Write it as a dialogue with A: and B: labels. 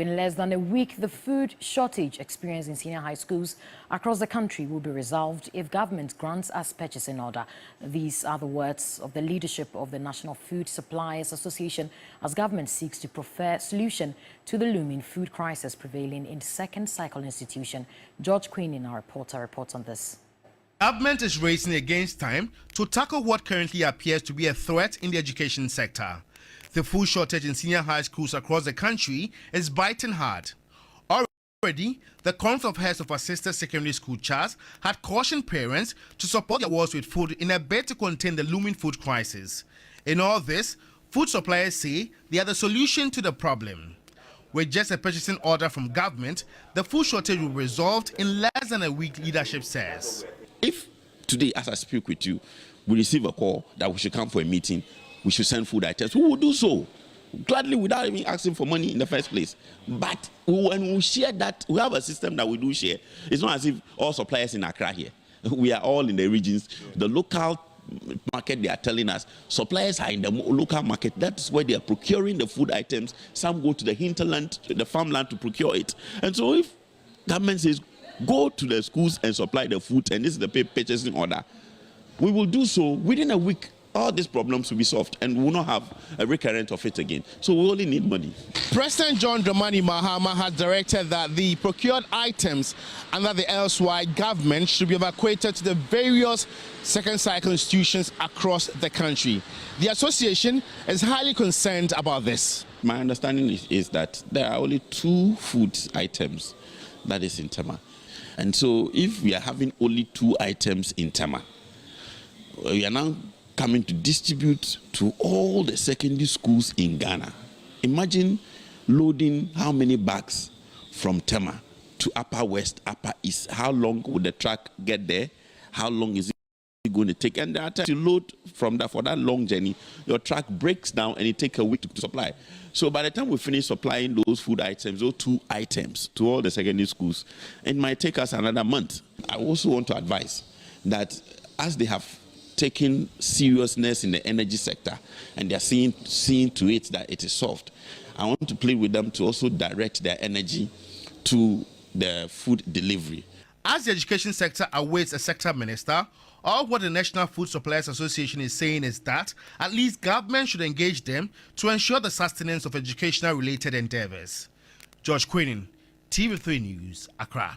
A: In less than a week, the food shortage experienced in senior high schools across the country will be resolved if government grants us purchasing order. These are the words of the leadership of the National Food Suppliers Association as government seeks to prefer solution to the looming food crisis prevailing in second cycle institution. George Queenan, our reporter, reports on this.
B: Government is racing against time to tackle what currently appears to be a threat in the education sector. The food shortage in senior high schools across the country is biting hard. Already, the Conference of Heads of Assisted Secondary School CHAS had cautioned parents to support their wards with food in a bid to contain the looming food crisis. In all this, food suppliers say they are the solution to the problem. With just a purchasing order from government, the food shortage will be resolved in less than a week, leadership says.
C: If today, as I speak with you, we receive a call that we should come for a meeting, we should send food items, we will do so gladly without even asking for money in the first place. But when we share that, we have a system that we do share. It's not as if all suppliers in Accra here. We are all in the regions. The local market, they are telling us, suppliers are in the local market. That's where they are procuring the food items. Some go to the hinterland, the farmland to procure it. And so if government says, go to the schools and supply the food, and this is the purchasing order, we will do so within a week. All these problems will be solved and we will not have a recurrent of it again. So we only need money.
B: President John Dramani Mahama has directed that the procured items under the elsewhere government should be evacuated to the various second cycle institutions across the country. The association is highly concerned about this.
C: My understanding is that there are only 2 food items that is in Tema. And so if we are having only 2 items in Tema, we are now coming to distribute to all the secondary schools in Ghana. Imagine loading how many bags from Tema to Upper West, Upper East. How long would the truck get there? How long is it going to take? And there are times you load from that for that long journey, your truck breaks down and it takes a week to supply. So by the time we finish supplying those food items, those 2 items to all the secondary schools, it might take us another month. I also want to advise that as they have taking seriousness in the energy sector and they are seeing to it that it is solved, I want to plead with them to also direct their energy to the food delivery.
B: As the education sector awaits a sector minister, all what the National Food Suppliers Association is saying is that at least government should engage them to ensure the sustenance of educational related endeavors. George Queenan, TV3 News, Accra.